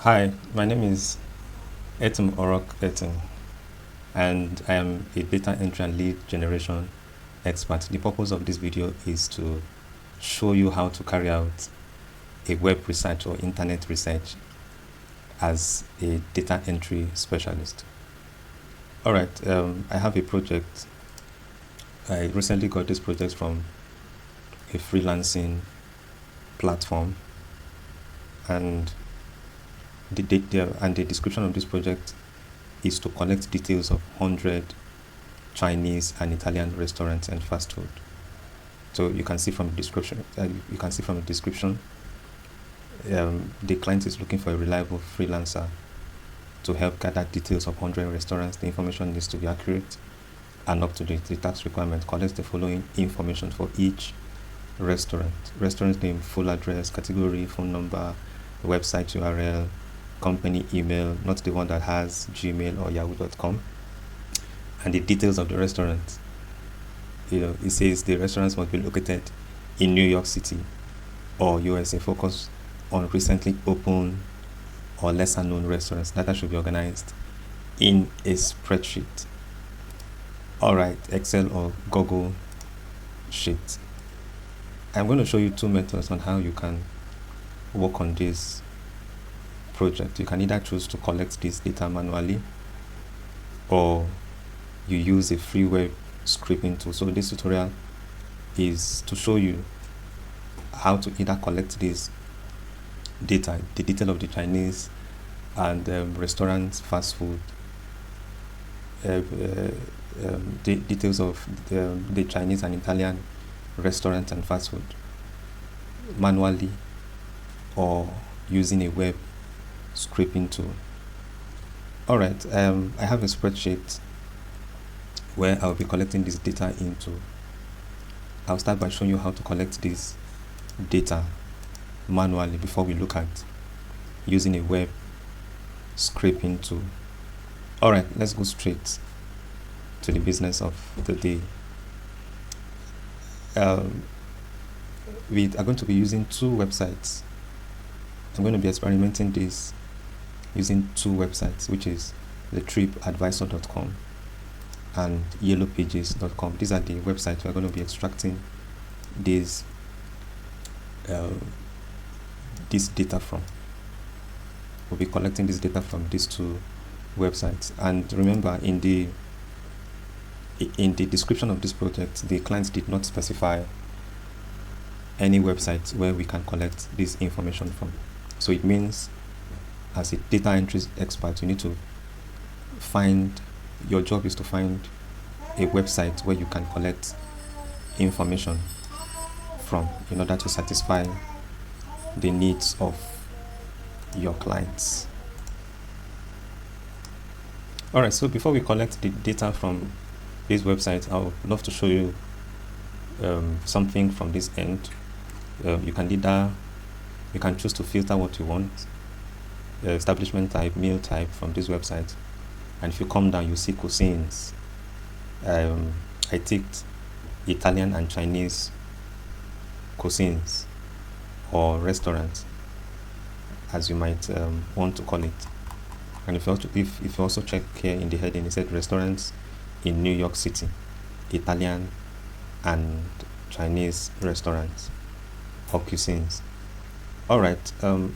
Hi, my name is Etum Orok Etum, and I am a data entry and lead generation expert. The purpose of this video is to show you how to carry out a web research or internet research as a data entry specialist. All right, I have a project. I recently got this project from a freelancing platform, and the description of this project is to collect details of 100 Chinese and Italian restaurants and fast food. So you can see from the description. The client is looking for a reliable freelancer to help gather details of 100 restaurants. The information needs to be accurate and up to date. The tax requirement collects the following information for each restaurant: restaurant name, full address, category, phone number, website URL, company email, not the one that has Gmail or Yahoo.com, and the details of the restaurant. It says the restaurants must be located in New York City or USA. Focus on recently opened or lesser known restaurants. Data should be organized in a spreadsheet. Alright, Excel or Google Sheet. I'm going to show you two methods on how you can work on this project. You can either choose to collect this data manually, or you use a free web scraping tool. So this tutorial is to show you how to either collect this data, the detail of the Chinese and restaurants, fast food, the details of the Chinese and Italian restaurants and fast food manually, or using a web scraping tool. Alright, I have a spreadsheet where I'll be collecting this data into. I'll start by showing you how to collect this data manually before we look at using a web scraping tool. Alright, let's go straight to the business of the day. We are going to be using two websites. I'm going to be experimenting this using two websites, which is the tripadvisor.com and yellowpages.com. These are the websites we're going to be extracting this data from. We'll be collecting this data from these two websites. And remember, in the description of this project, the clients did not specify any website where we can collect this information from. So it means, as a data entry expert, you need to find, your job is to find a website where you can collect information from in order to satisfy the needs of your clients. Alright, so before we collect the data from this website, I would love to show you something from this end. You can choose to filter what you want, establishment type, meal type from this website, and if you come down, you see cuisines. I ticked Italian and Chinese cuisines, or restaurants, as you might want to call it. And if you also check here in the heading, it said restaurants in New York City, Italian and Chinese restaurants or cuisines. Alright, I'm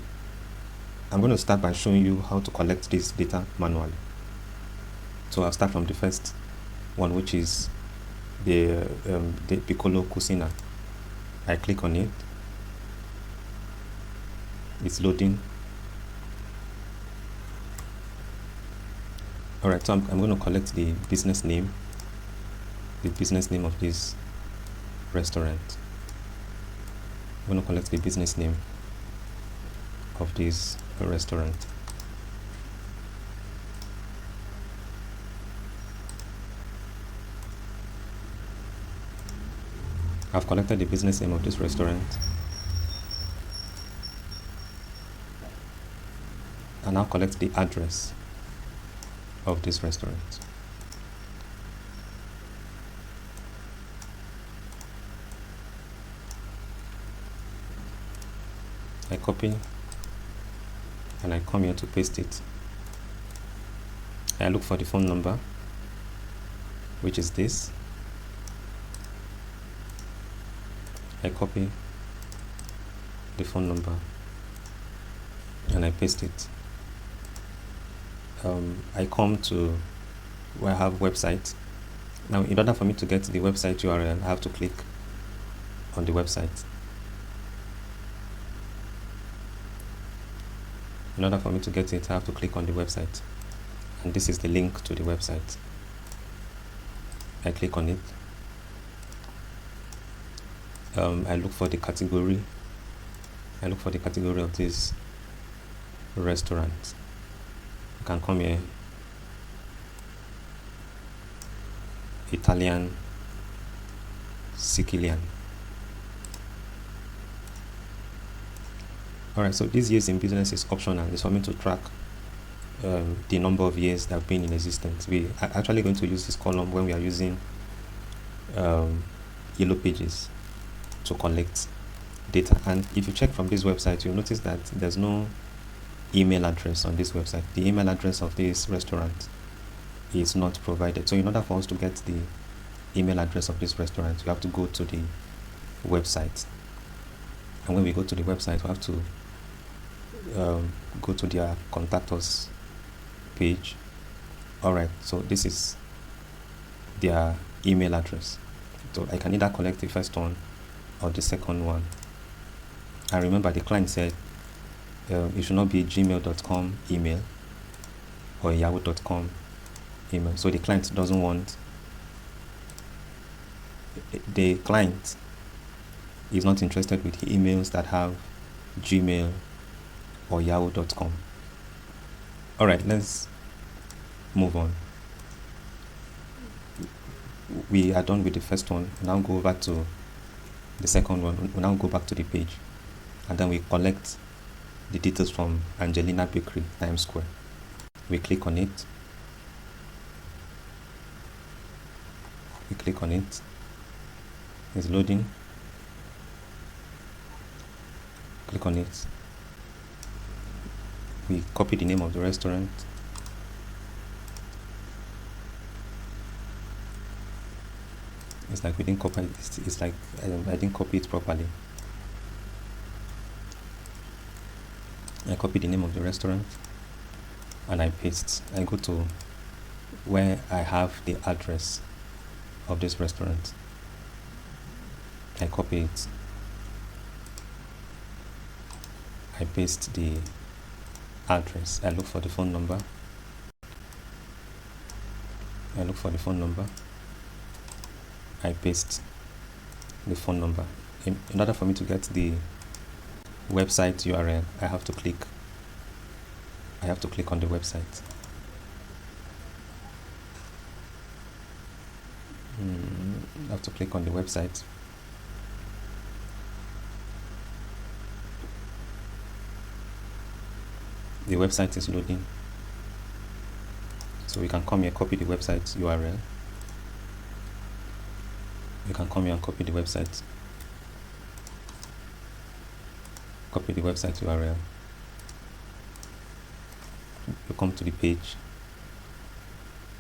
going to start by showing you how to collect this data manually. So I'll start from the first one, which is the Piccolo Cucina. I click on it. It's loading. Alright, so I'm going to collect the business name of this restaurant. I'm going to collect the business name of this restaurant. I've collected the business name of this restaurant. And now collect the address of this restaurant. I copy and I come here to paste it. I look for the phone number, which is this. I copy the phone number and I paste it. I come to where I have website. Now, in order for me to get to the website URL, I have to click on the website. In order for me to get it, I have to click on the website. And this is the link to the website. I click on it. I look for the category. I look for the category of this restaurant. You can come here, Italian, Sicilian. Alright, so this years in business is optional. It's for me to track the number of years that have been in existence. We are actually going to use this column when we are using Yellow Pages to collect data. And if you check from this website, you'll notice that there's no email address on this website. The email address of this restaurant is not provided. So in order for us to get the email address of this restaurant, we have to go to the website. And when we go to the website, we have to go to their contact us page. Alright, so this is their email address. So I can either collect the first one or the second one. And remember, the client said it should not be a gmail.com email or a yahoo.com email. So the client doesn't want, the client is not interested with emails that have Gmail or yahoo.com. Alright, let's move on. We are done with the first one. We now go back to the second one. We now go back to the page, and then we collect the details from Angelina Bakery, Times Square. We click on it. We click on it. It's loading. Click on it. We copy the name of the restaurant. It's like we didn't copy it. It's like I didn't copy it properly. I copy the name of the restaurant and I paste. I go to where I have the address of this restaurant. I copy it. I paste the address. I look for the phone number. I look for the phone number. I paste the phone number. In order for me to get the website URL, I have to click on the website. I have to click on the website. The website is loading. So we can come here, copy the website URL. You can come here and copy the website. Copy the website URL. You come to the page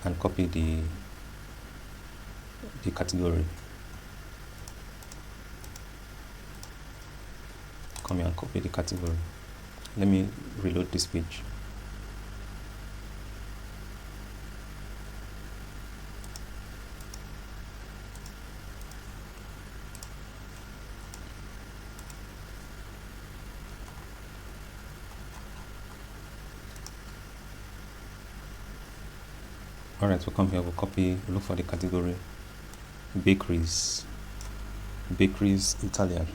and copy the category. Come here and copy the category. Let me reload this page. Alright, we'll come here, we'll copy, we'll look for the category bakeries Italian.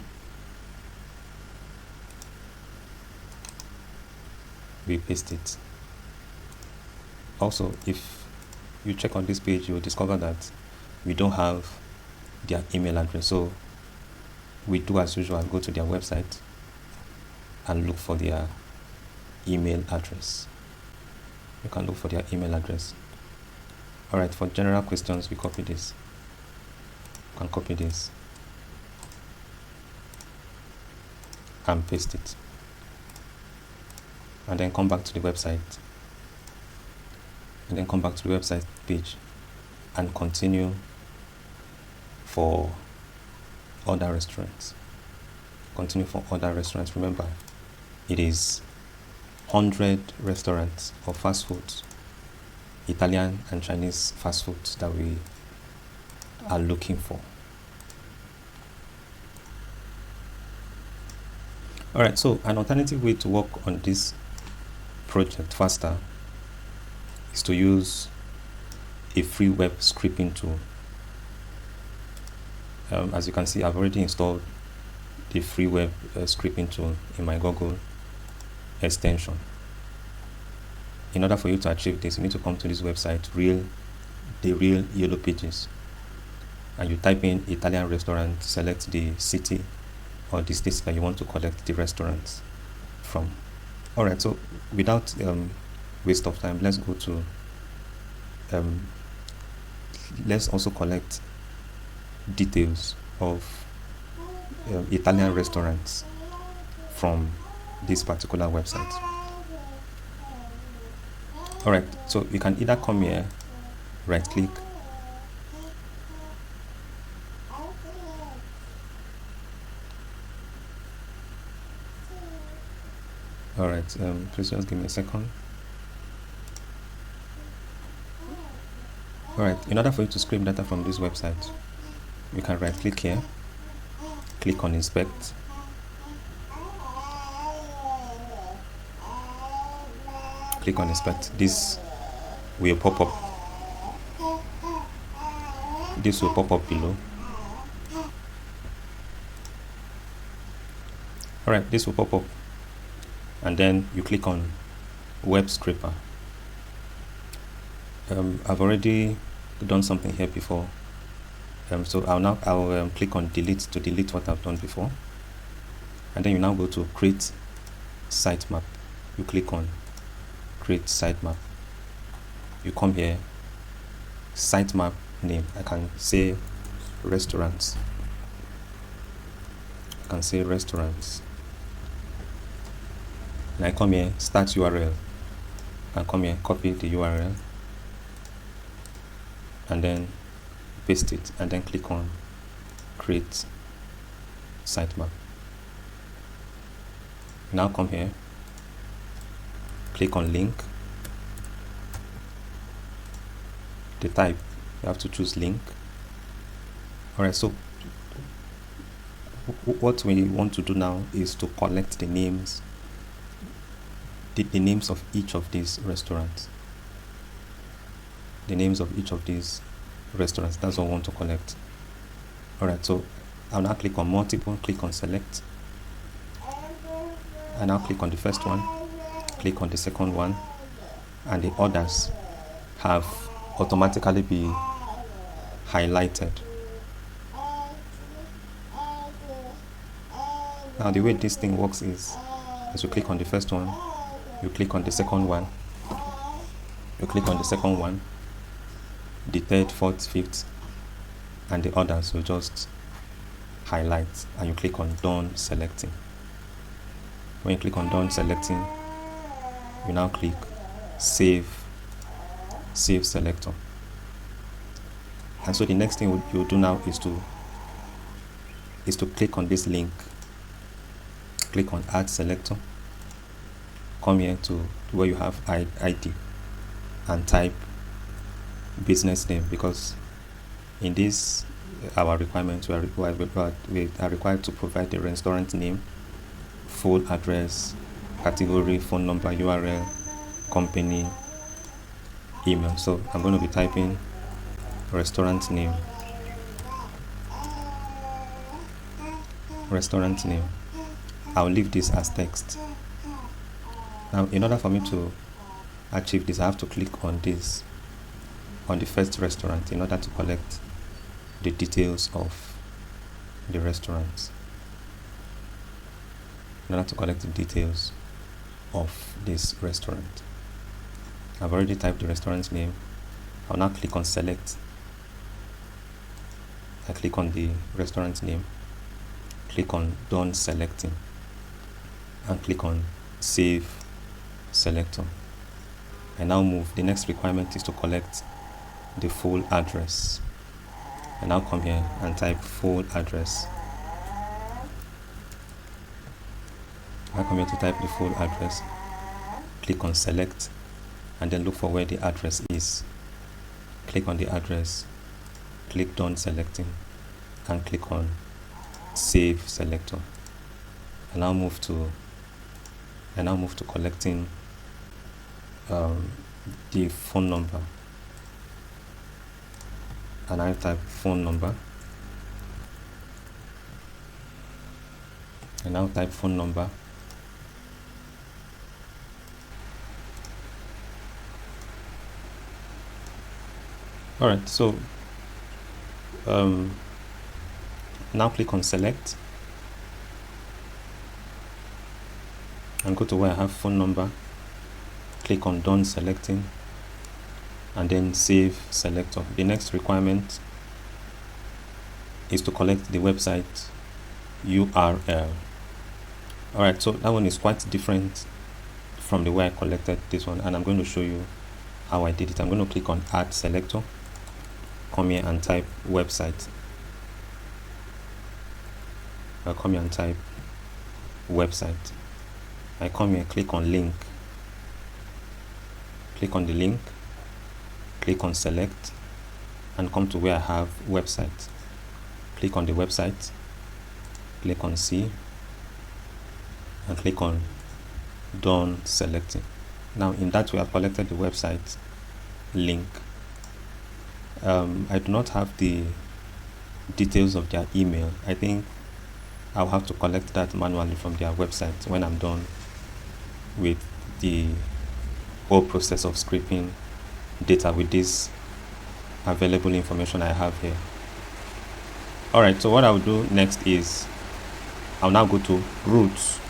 We paste it. Also, if you check on this page, you'll discover that we don't have their email address. So we do as usual, go to their website and look for their email address. You can look for their email address. Alright, for general questions, we copy this. You can copy this and paste it. and then come back to the website, and then come back to the website page and continue for other restaurants. Continue for other restaurants. Remember, it is 100 restaurants of fast foods, Italian and Chinese fast foods, that we are looking for. Alright, so an alternative way to work on this project faster is to use a free web scraping tool. As you can see, I've already installed the free web scraping tool in my Google extension. In order for you to achieve this, you need to come to this website, the real Yellow Pages, and you type in Italian restaurant, select the city or the state that you want to collect the restaurants from. Alright, so without waste of time, let's go to let's also collect details of Italian restaurants from this particular website. Alright, so you can either come here, right click, alright, please just give me a second. Alright, in order for you to scrape data from this website, you can right click here, click on inspect, click on inspect. This will pop up. This will pop up below. Alright, this will pop up, and then you click on web scraper. I've already done something here before, so I'll click on delete to delete what I've done before, and then you now go to create sitemap. You click on create sitemap. You come here, sitemap name, I can say restaurants. And I come here, start URL, and come here, copy the URL, and then paste it, and then click on create sitemap. Now come here, click on link, the type, you have to choose link. Alright, so what we want to do now is to collect the names, the names of each of these restaurants. The names of each of these restaurants, that's what I want to collect. Alright, so I'll now click on multiple, click on select, and now click on the first one, click on the second one, and the others have automatically been highlighted. Now the way this thing works is, as you click on the first one, you click on the second one, you click on the second one, the third, fourth, fifth, and the others will just highlight, and you click on done selecting. When you click on done selecting, you now click save selector. And so the next thing you'll do now is to click on this link, click on add selector, come here to where you have ID, and type business name, because in this our requirements we are required to provide the restaurant name, full address, category, phone number, URL, company, email. So I'm going to be typing restaurant name. I'll leave this as text. Now in order for me to achieve this, I have to click on this, on the first restaurant, in order to collect the details of the restaurants. In order to collect the details of this restaurant, I've already typed the restaurant's name. I'll now click on select. I click on the restaurant's name, click on done selecting, and click on save selector. I now move. The next requirement is to collect the full address. I now come here and type full address. I come here to type the full address. Click on select and then look for where the address is. Click on the address, click done selecting, and click on save selector. I now move to collecting the phone number, and I type phone number. I now type phone number. All right, so now click on select and go to where I have phone number. Click on done selecting and then save selector. The next requirement is to collect the website URL. All right, so that one is quite different from the way I collected this one, and I'm going to show you how I did it. I'm going to click on add selector, come here and type website. I'll come here and type website. I come here, click on link, click on the link, click on select, and come to where I have website. Click on the website, click on C, and click on done selecting. Now in that way I've collected the website link. I do not have the details of their email. I think I'll have to collect that manually from their website when I'm done with the whole process of scraping data with this available information I have here. Alright, so what I'll do next is I'll now go to routes.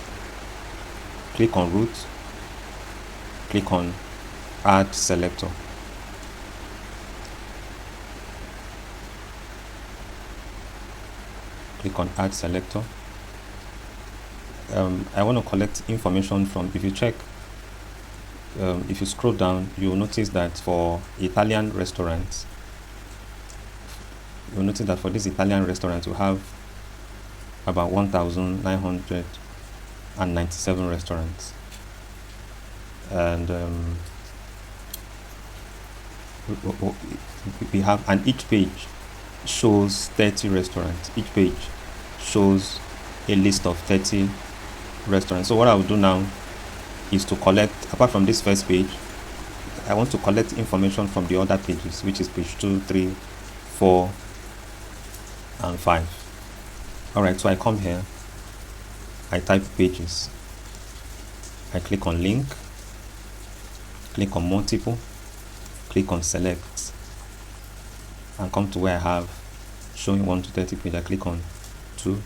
Click on routes, click on add selector. Click on add selector. I want to collect information from, if you check, if you scroll down, you'll notice that for Italian restaurants, you'll notice that for this Italian restaurant, you have about 1,997 restaurants. And we have, and each page shows 30 restaurants. Each page shows a list of 30 restaurants. So what I will do now is to collect, apart from this first page, I want to collect information from the other pages, which is page 2, 3, 4, and 5. Alright, so I come here, I type pages, I click on link, click on multiple, click on select, and come to where I have showing 1 to 30 page. I click on 2,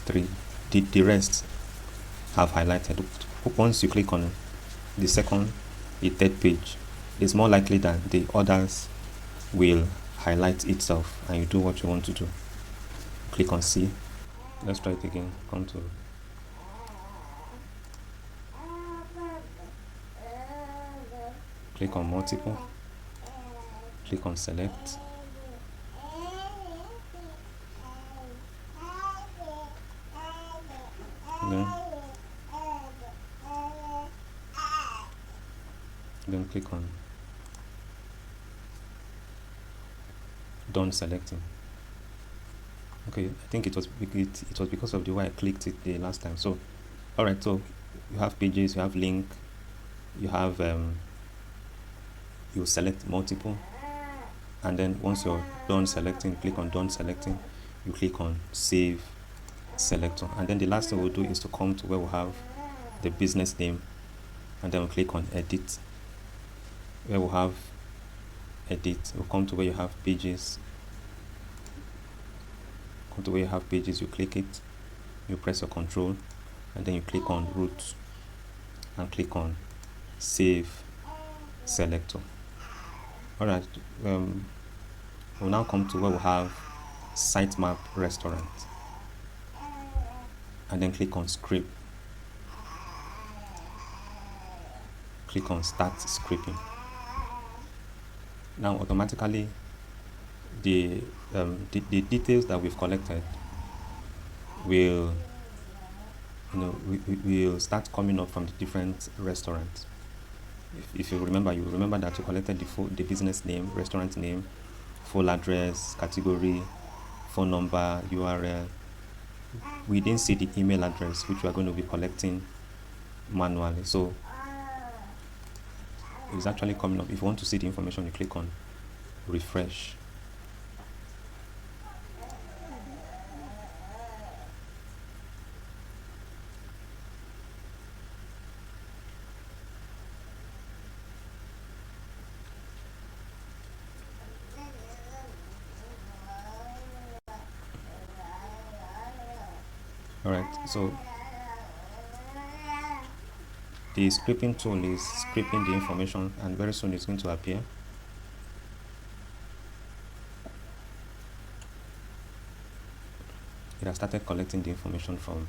3. The rest have highlighted. Once you click on the second, the third page, it's more likely that the others will highlight itself and you do what you want to do. Click on C. Let's try it again. Come to click on multiple, click on select, then click on done selecting. Okay, I think it was because of the way I clicked it the last time. So alright, so you have pages, you have link, you have you select multiple, and then once you're done selecting, click on done selecting, you click on save selector, and then the last thing we'll do is to come to where we have the business name, and then we'll click on edit. Where we'll have edit, we'll come to where you have pages. Come to where you have pages, you click it, you press your control, and then you click on root and click on save selector. Alright, we'll now come to where we have sitemap restaurant, and then click on script. click on start scripting. Now automatically the details that we've collected will will start coming up from the different restaurants. If you remember, that you collected the business name, restaurant name, full address, category, phone number, URL. We didn't see the email address, which we are going to be collecting manually. So it's actually coming up. If you want to see the information, you click on refresh. Alright, so the scripting tool is scripting the information, and very soon it's going to appear. It has started collecting the information from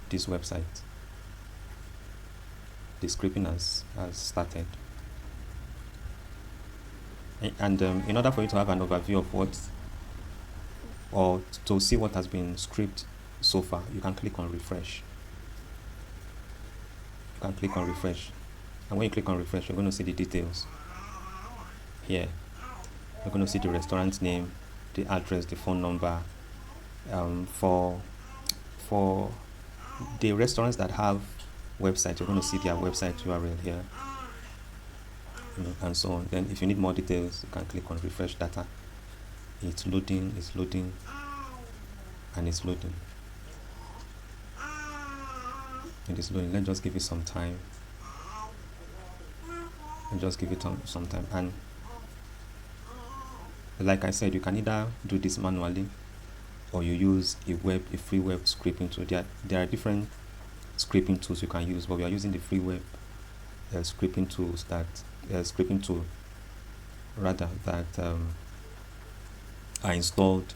this website. The scripting has started. And in order for you to have an overview of what, or to see what has been scripted so far, you can click on refresh. You can click on refresh. And when you click on refresh, you're going to see the details. Here, you're going to see the restaurant name, the address, the phone number. For the restaurants that have websites, you're going to see their website URL here, and so on. Then if you need more details, you can click on refresh data. It's loading, and it's loading. It is loading. Let's just give it some time. And like I said, you can either do this manually, or you use a free web scripting tool. There are different scripting tools you can use, but we are using the free web scripting tools that are installed